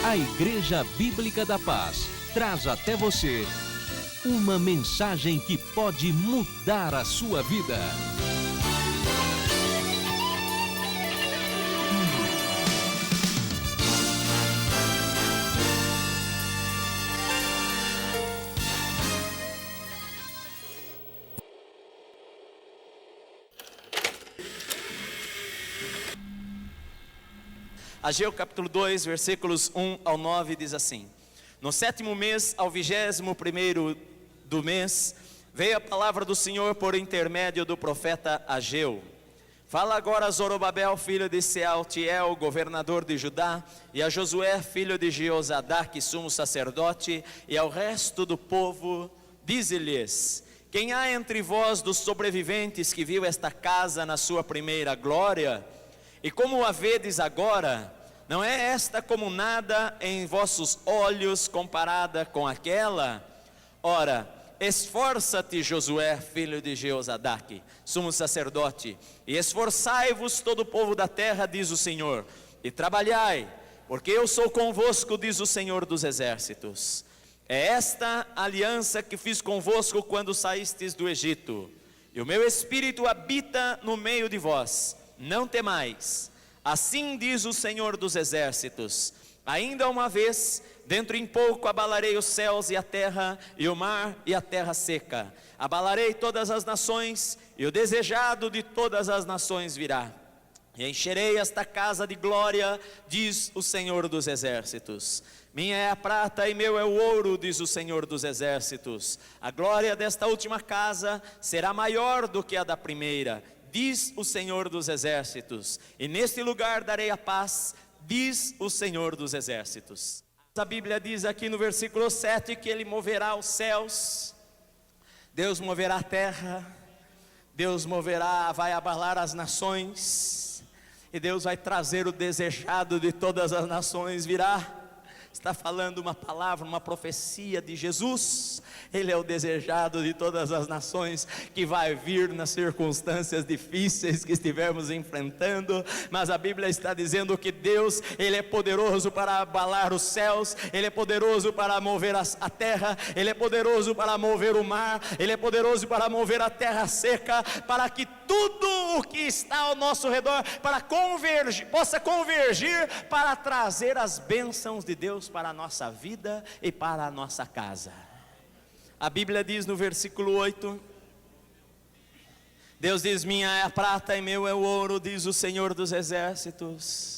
A Igreja Bíblica da Paz traz até você uma mensagem que pode mudar a sua vida. Ageu capítulo 2, versículos 1 ao 9 diz assim: No 7º mês, ao 21º do mês, veio a palavra do Senhor por intermédio do profeta Ageu. Fala agora a Zorobabel, filho de Sealtiel, governador de Judá, e a Josué, filho de Jeozadaque, sumo sacerdote, e ao resto do povo, dize-lhes: Quem há entre vós dos sobreviventes que viu esta casa na sua primeira glória? E como a vedes agora, não é esta como nada em vossos olhos comparada com aquela? Ora, esforça-te, Josué, filho de Jeozadaque, sumo sacerdote, e esforçai-vos todo o povo da terra, diz o Senhor, e trabalhai, porque eu sou convosco, diz o Senhor dos exércitos. É esta aliança que fiz convosco quando saístes do Egito, e o meu espírito habita no meio de vós. Não temais, assim diz o Senhor dos exércitos: ainda uma vez, dentro em pouco abalarei os céus e a terra, e o mar e a terra seca. Abalarei todas as nações, e o desejado de todas as nações virá. E encherei esta casa de glória, diz o Senhor dos exércitos. Minha é a prata e meu é o ouro, diz o Senhor dos exércitos. A glória desta última casa será maior do que a da primeira, diz o Senhor dos exércitos, e neste lugar darei a paz, diz o Senhor dos exércitos. A Bíblia diz aqui no versículo 7 que Ele moverá os céus, Deus moverá a terra, Deus moverá, vai abalar as nações, e Deus vai trazer o desejado de todas as nações, virá. Está falando uma palavra, uma profecia de Jesus. Ele é o desejado de todas as nações, que vai vir nas circunstâncias difíceis que estivermos enfrentando. Mas a Bíblia está dizendo que Deus, Ele é poderoso para abalar os céus, Ele é poderoso para mover a terra, Ele é poderoso para mover o mar, Ele é poderoso para mover a terra seca, para que tudo o que está ao nosso redor possa convergir para trazer as bênçãos de Deus para a nossa vida e para a nossa casa. A Bíblia diz no versículo 8, Deus diz: minha é a prata e meu é o ouro, diz o Senhor dos exércitos.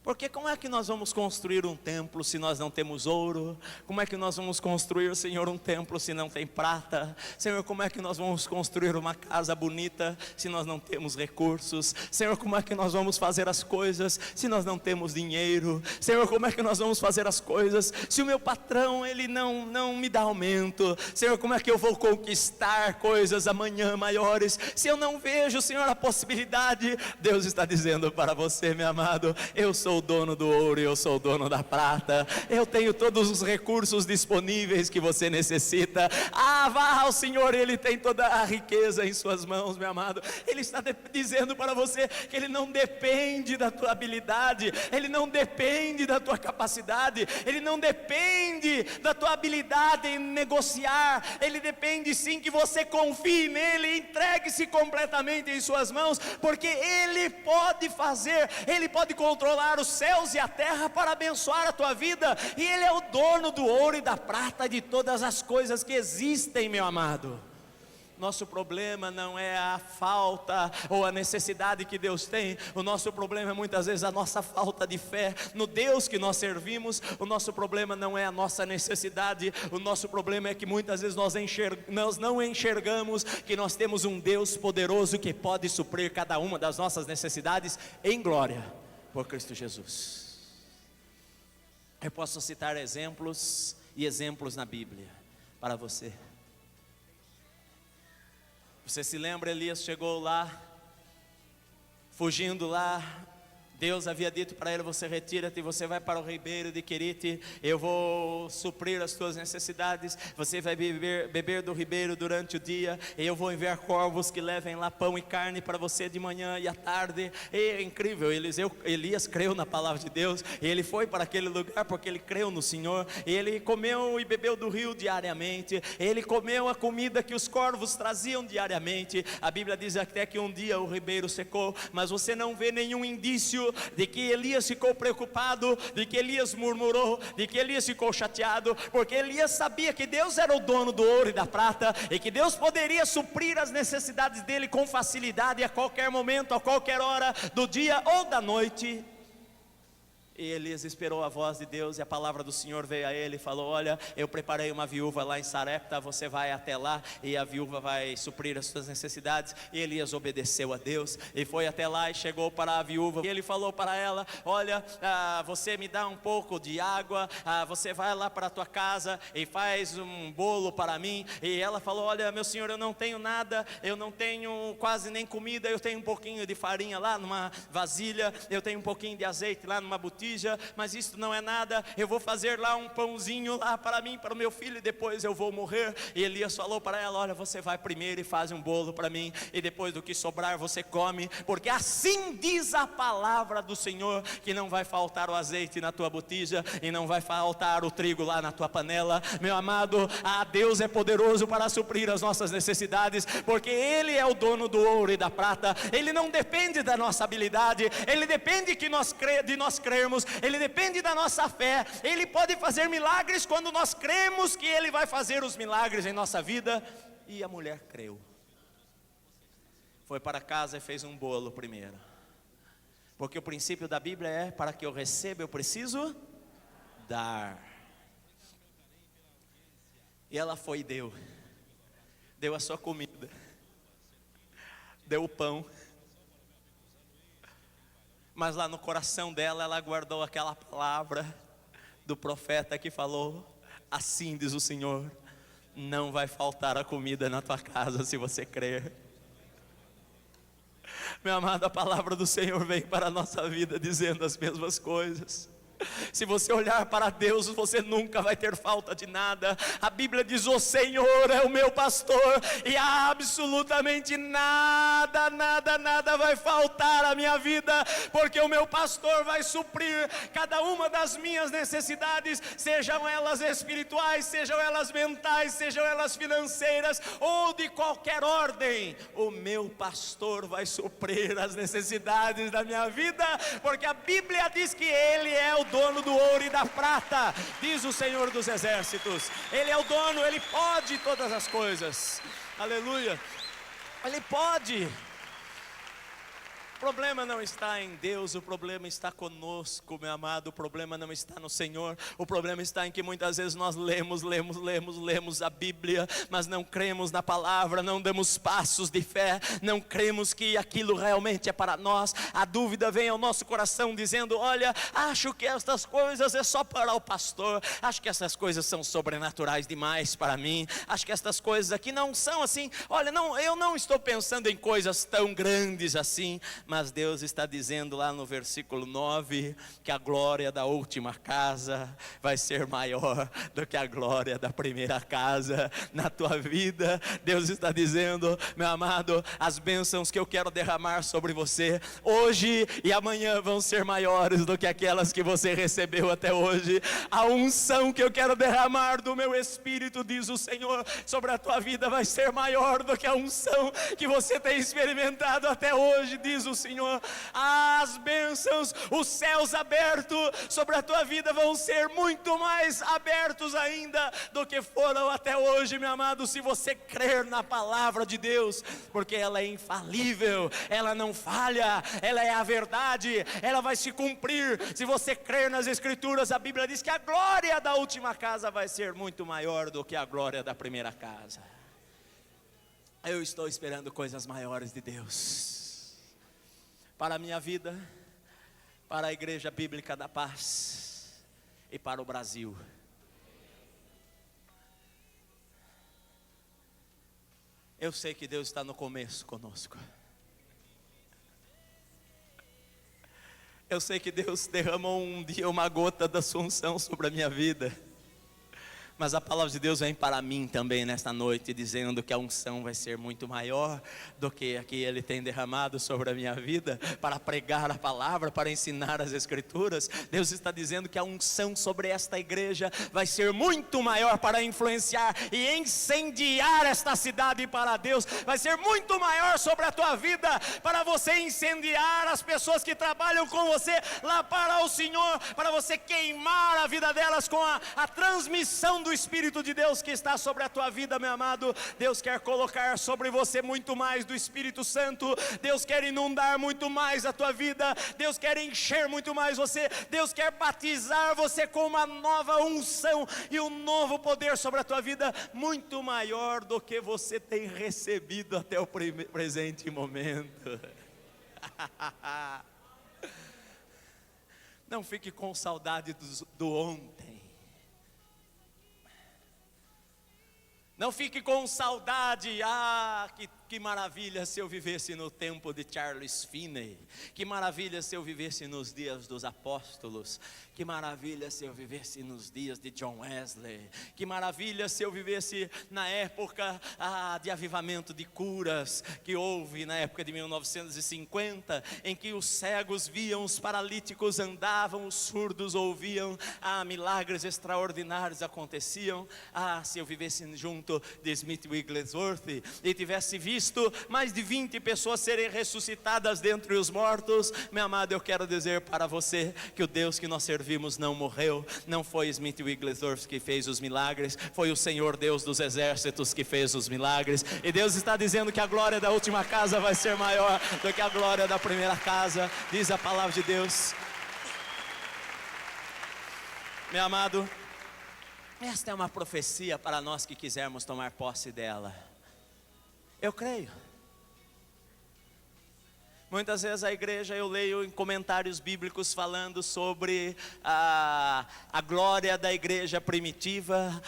Porque como é que nós vamos construir um templo se nós não temos ouro? Como é que nós vamos construir, Senhor, um templo se não tem prata? Senhor, como é que nós vamos construir uma casa bonita se nós não temos recursos? Senhor, como é que nós vamos fazer as coisas se nós não temos dinheiro? Senhor, como é que nós vamos fazer as coisas se o meu patrão, ele não me dá aumento? Senhor, como é que eu vou conquistar coisas amanhã maiores se eu não vejo, Senhor, a possibilidade? Deus está dizendo para você, meu amado: eu sou o dono do ouro e eu sou o dono da prata. Eu tenho todos os recursos disponíveis que você necessita. Vá ao Senhor, Ele tem toda a riqueza em suas mãos, meu amado. Ele está dizendo para você que Ele não depende da tua habilidade, Ele não depende da tua capacidade, Ele não depende da tua habilidade em negociar. Ele depende sim que você confie nele, entregue-se completamente em suas mãos, porque Ele pode fazer, Ele pode controlar os céus e a terra para abençoar a tua vida, e Ele é o dono do ouro e da prata, de todas as coisas que existem, meu amado. Nosso problema não é a falta ou a necessidade que Deus tem. O nosso problema é muitas vezes a nossa falta de fé no Deus que nós servimos. O nosso problema não é a nossa necessidade. O nosso problema é que muitas vezes nós não enxergamos que nós temos um Deus poderoso que pode suprir cada uma das nossas necessidades em glória por Cristo Jesus. Eu posso citar exemplos e exemplos na Bíblia para você. Você se lembra, Elias chegou lá, fugindo lá Deus havia dito para ele: você retira-te, você vai para o ribeiro de Querite, eu vou suprir as tuas necessidades, você vai beber do ribeiro durante o dia, e eu vou enviar corvos que levem lá pão e carne para você de manhã e à tarde. E é incrível, Elias creu na palavra de Deus, e ele foi para aquele lugar porque ele creu no Senhor, e ele comeu e bebeu do rio diariamente, ele comeu a comida que os corvos traziam diariamente. A Bíblia diz até que um dia o ribeiro secou, mas você não vê nenhum indício de que Elias ficou preocupado, de que Elias murmurou, de que Elias ficou chateado, porque Elias sabia que Deus era o dono do ouro e da prata, e que Deus poderia suprir as necessidades dele com facilidade, a qualquer momento, a qualquer hora do dia ou da noite. E Elias esperou a voz de Deus, e a palavra do Senhor veio a ele e falou: olha, eu preparei uma viúva lá em Sarepta, você vai até lá e a viúva vai suprir as suas necessidades. E Elias obedeceu a Deus e foi até lá e chegou para a viúva, e ele falou para ela: olha, você me dá um pouco de água, você vai lá para a tua casa e faz um bolo para mim. E ela falou: olha, meu senhor, eu não tenho nada, eu não tenho quase nem comida, eu tenho um pouquinho de farinha lá numa vasilha, eu tenho um pouquinho de azeite lá numa botija, mas isso não é nada, eu vou fazer lá um pãozinho lá para mim, para o meu filho, e depois eu vou morrer. E Elias falou para ela: olha, você vai primeiro e faz um bolo para mim, e depois do que sobrar você come, porque assim diz a palavra do Senhor, que não vai faltar o azeite na tua botija, e não vai faltar o trigo lá na tua panela. Meu amado, Deus é poderoso para suprir as nossas necessidades, porque Ele é o dono do ouro e da prata. Ele não depende da nossa habilidade, Ele depende de nós crermos, Ele depende da nossa fé. Ele pode fazer milagres quando nós cremos que Ele vai fazer os milagres em nossa vida. E a mulher creu, foi para casa e fez um bolo primeiro, porque o princípio da Bíblia é: para que eu receba eu preciso dar. E ela foi e deu a sua comida, deu o pão, mas lá no coração dela, ela guardou aquela palavra do profeta que falou: assim diz o Senhor, não vai faltar a comida na tua casa se você crer. Meu amado, a palavra do Senhor vem para a nossa vida dizendo as mesmas coisas. Se você olhar para Deus, você nunca vai ter falta de nada. A Bíblia diz: o Senhor é o meu pastor, e absolutamente nada vai faltar à minha vida, porque o meu pastor vai suprir cada uma das minhas necessidades, sejam elas espirituais, sejam elas mentais, sejam elas financeiras ou de qualquer ordem. O meu pastor vai suprir as necessidades da minha vida, porque a Bíblia diz que Ele é o dono do ouro e da prata, diz o Senhor dos exércitos. Ele é o dono, Ele pode todas as coisas, aleluia, Ele pode. O problema não está em Deus, o problema está conosco, meu amado. O problema não está no Senhor, o problema está em que muitas vezes nós lemos a Bíblia, mas não cremos na palavra, não damos passos de fé, não cremos que aquilo realmente é para nós. A dúvida vem ao nosso coração dizendo: olha, acho que estas coisas é só para o pastor, acho que essas coisas são sobrenaturais demais para mim, acho que estas coisas aqui não são assim, olha, não, eu não estou pensando em coisas tão grandes assim. Mas Deus está dizendo lá no versículo 9 que a glória da última casa vai ser maior do que a glória da primeira casa na tua vida. Deus está dizendo: meu amado, as bênçãos que eu quero derramar sobre você hoje e amanhã vão ser maiores do que aquelas que você recebeu até hoje. A unção que eu quero derramar do meu Espírito, diz o Senhor, sobre a tua vida vai ser maior do que a unção que você tem experimentado até hoje, diz o Senhor. As bênçãos, os céus abertos sobre a tua vida vão ser muito mais abertos ainda do que foram até hoje, meu amado, se você crer na palavra de Deus, porque ela é infalível, ela não falha, ela é a verdade, ela vai se cumprir. Se você crer nas Escrituras, a Bíblia diz que a glória da última casa vai ser muito maior do que a glória da primeira casa. Eu estou esperando coisas maiores de Deus para a minha vida, para a Igreja Bíblica da Paz e para o Brasil. Eu sei que Deus está no começo conosco. Eu sei que Deus derramou um dia uma gota da sua unção sobre a minha vida. Mas a palavra de Deus vem para mim também nesta noite, dizendo que a unção vai ser muito maior do que a que Ele tem derramado sobre a minha vida, para pregar a palavra, para ensinar as Escrituras. Deus está dizendo que a unção sobre esta igreja vai ser muito maior para influenciar e incendiar esta cidade para Deus. Vai ser muito maior sobre a tua vida, para você incendiar as pessoas que trabalham com você lá para o Senhor, para você queimar a vida delas com a transmissão do Espírito de Deus que está sobre a tua vida, meu amado. Deus quer colocar sobre você muito mais do Espírito Santo. Deus quer inundar muito mais a tua vida. Deus quer encher muito mais você. Deus quer batizar você com uma nova unção e um novo poder sobre a tua vida, muito maior do que você tem recebido até o presente momento. Não fique com saudade do ontem. Não fique com saudade, que maravilha se eu vivesse no tempo de Charles Finney, que maravilha se eu vivesse nos dias dos apóstolos, que maravilha se eu vivesse nos dias de John Wesley, que maravilha se eu vivesse na época de avivamento de curas, que houve na época de 1950, em que os cegos viam, os paralíticos andavam, os surdos ouviam, milagres extraordinários aconteciam. Se eu vivesse junto de Smith Wigglesworth e tivesse visto mais de 20 pessoas serem ressuscitadas dentre os mortos, meu amado, eu quero dizer para você que o Deus que nós servimos não morreu. Não foi Smith Wigglesworth que fez os milagres, foi o Senhor Deus dos exércitos que fez os milagres. E Deus está dizendo que a glória da última casa vai ser maior do que a glória da primeira casa, diz a palavra de Deus. Meu amado, esta é uma profecia para nós que quisermos tomar posse dela. Eu creio. Muitas vezes a igreja, eu leio em comentários bíblicos falando sobre a glória da igreja primitiva.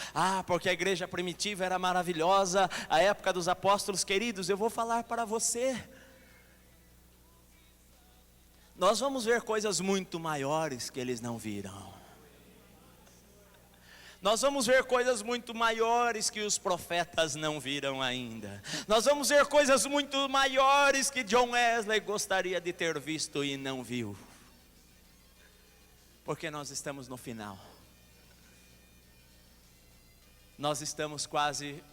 Porque a igreja primitiva era maravilhosa, a época dos apóstolos. Queridos, eu vou falar para você. Nós vamos ver coisas muito maiores que eles não viram. Nós vamos ver coisas muito maiores que os profetas não viram ainda. Nós vamos ver coisas muito maiores que John Wesley gostaria de ter visto e não viu. Porque nós estamos no final. Nós estamos quase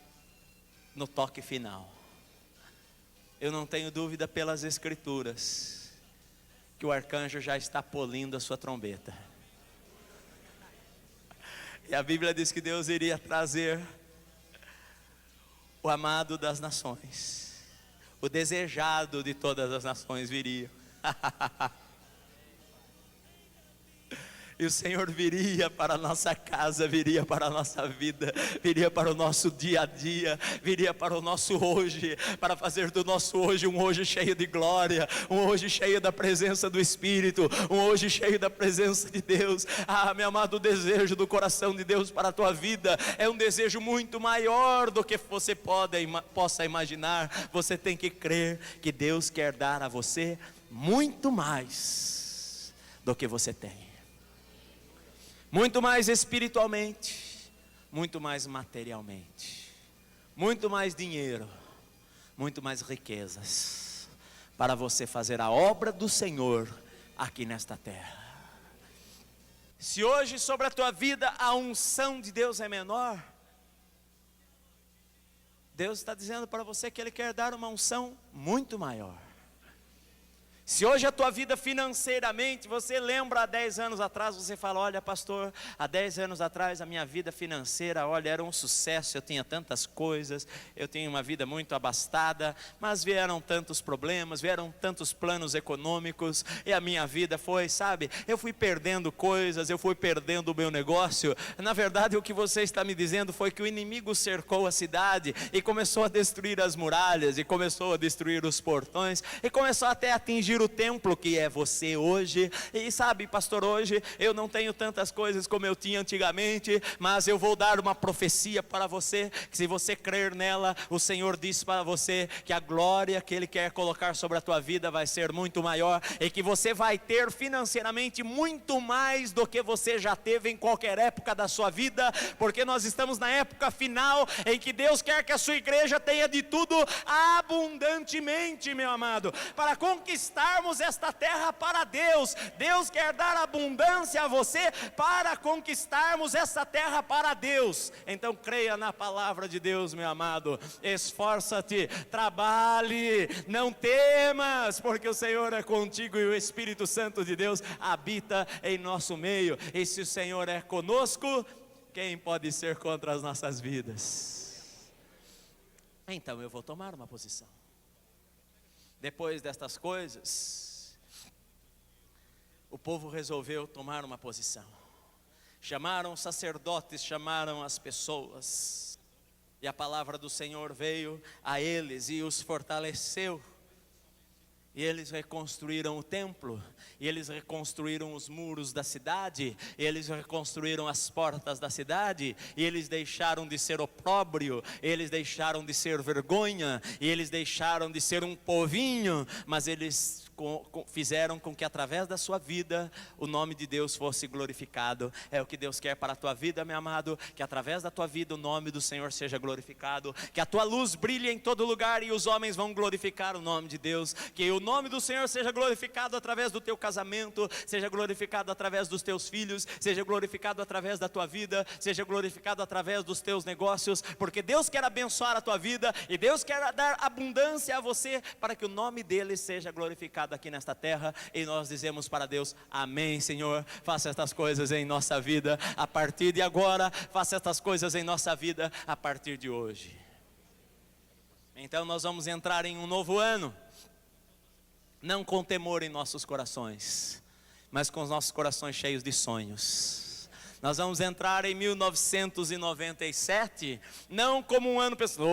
no toque final. Eu não tenho dúvida pelas Escrituras que o arcanjo já está polindo a sua trombeta. E a Bíblia diz que Deus iria trazer o amado das nações, o desejado de todas as nações viria. E o Senhor viria para a nossa casa, viria para a nossa vida, viria para o nosso dia a dia, viria para o nosso hoje, para fazer do nosso hoje um hoje cheio de glória, um hoje cheio da presença do Espírito, um hoje cheio da presença de Deus. Meu amado, o desejo do coração de Deus para a tua vida é um desejo muito maior do que você possa imaginar. Você tem que crer que Deus quer dar a você muito mais do que você tem. Muito mais espiritualmente, muito mais materialmente, muito mais dinheiro, muito mais riquezas, para você fazer a obra do Senhor aqui nesta terra. Se hoje sobre a tua vida a unção de Deus é menor, Deus está dizendo para você que Ele quer dar uma unção muito maior. Se hoje a tua vida financeiramente, você lembra há 10 anos atrás, você fala, olha pastor, há 10 anos atrás a minha vida financeira, olha, era um sucesso, eu tinha tantas coisas, eu tinha uma vida muito abastada, mas vieram tantos problemas, vieram tantos planos econômicos, e a minha vida foi, sabe, eu fui perdendo coisas, eu fui perdendo o meu negócio. Na verdade o que você está me dizendo foi que o inimigo cercou a cidade, e começou a destruir as muralhas, e começou a destruir os portões, e começou até a atingir expandir o templo que é você hoje. E sabe, pastor, hoje eu não tenho tantas coisas como eu tinha antigamente, mas eu vou dar uma profecia para você, que se você crer nela, o Senhor disse para você que a glória que Ele quer colocar sobre a tua vida vai ser muito maior, e que você vai ter financeiramente muito mais do que você já teve em qualquer época da sua vida, porque nós estamos na época final, em que Deus quer que a sua igreja tenha de tudo abundantemente, meu amado, para conquistarmos esta terra para Deus. Deus quer dar abundância a você para conquistarmos essa terra para Deus. Então creia na palavra de Deus, meu amado, esforça-te, trabalhe, não temas, porque o Senhor é contigo e o Espírito Santo de Deus habita em nosso meio. E se o Senhor é conosco, quem pode ser contra as nossas vidas? Então eu vou tomar uma posição. Depois destas coisas, o povo resolveu tomar uma posição. Chamaram os sacerdotes, chamaram as pessoas, e a palavra do Senhor veio a eles e os fortaleceu. E eles reconstruíram o templo, e eles reconstruíram os muros da cidade, e eles reconstruíram as portas da cidade, e eles deixaram de ser opróbrio, eles deixaram de ser vergonha, e eles deixaram de ser um povinho, mas eles fizeram com que através da sua vida o nome de Deus fosse glorificado. É o que Deus quer para a tua vida, meu amado, que através da tua vida o nome do Senhor seja glorificado, que a tua luz brilhe em todo lugar e os homens vão glorificar o nome de Deus, que o nome do Senhor seja glorificado através do teu casamento, seja glorificado através dos teus filhos, seja glorificado através da tua vida, seja glorificado através dos teus negócios, porque Deus quer abençoar a tua vida e Deus quer dar abundância a você, para que o nome dele seja glorificado aqui nesta terra. E nós dizemos para Deus: amém, Senhor, faça estas coisas em nossa vida a partir de agora, faça estas coisas em nossa vida a partir de hoje. Então nós vamos entrar em um novo ano, não com temor em nossos corações, mas com os nossos corações cheios de sonhos. Nós vamos entrar em 1997, não como um ano pensando: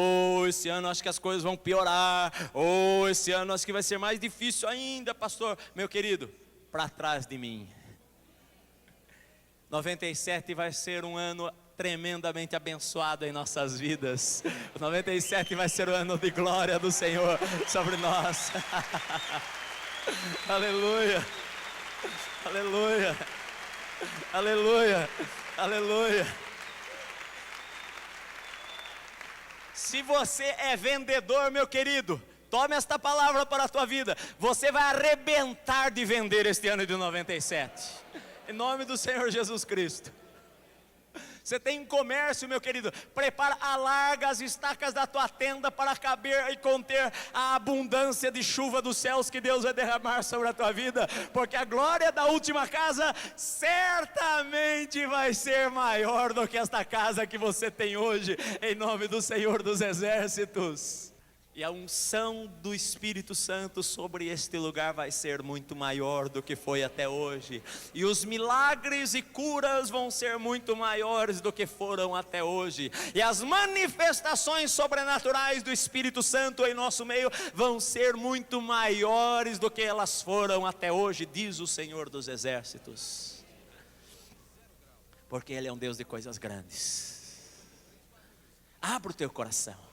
esse ano acho que as coisas vão piorar, esse ano acho que vai ser mais difícil ainda, pastor. Meu querido, para trás de mim, 97 vai ser um ano tremendamente abençoado em nossas vidas. 97 vai ser o ano de glória do Senhor sobre nós. Aleluia, aleluia, aleluia, aleluia. Se você é vendedor, meu querido, tome esta palavra para a tua vida. Você vai arrebentar de vender este ano de 97, em nome do Senhor Jesus Cristo. Você tem um comércio, meu querido, prepara, alarga as estacas da tua tenda para caber e conter a abundância de chuva dos céus que Deus vai derramar sobre a tua vida, porque a glória da última casa certamente vai ser maior do que esta casa que você tem hoje, em nome do Senhor dos Exércitos. E a unção do Espírito Santo sobre este lugar vai ser muito maior do que foi até hoje. E os milagres e curas vão ser muito maiores do que foram até hoje. E as manifestações sobrenaturais do Espírito Santo em nosso meio vão ser muito maiores do que elas foram até hoje, diz o Senhor dos Exércitos. Porque Ele é um Deus de coisas grandes. Abra o teu coração.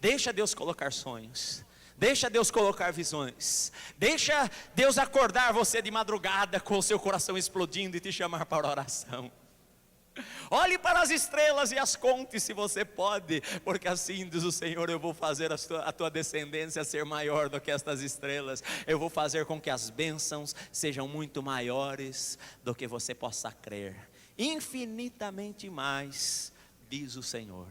Deixa Deus colocar sonhos, deixa Deus colocar visões, deixa Deus acordar você de madrugada com o seu coração explodindo e te chamar para oração. Olhe para as estrelas e as conte se você pode, porque assim diz o Senhor: eu vou fazer a tua descendência ser maior do que estas estrelas. Eu vou fazer com que as bênçãos sejam muito maiores do que você possa crer, infinitamente mais, diz o Senhor.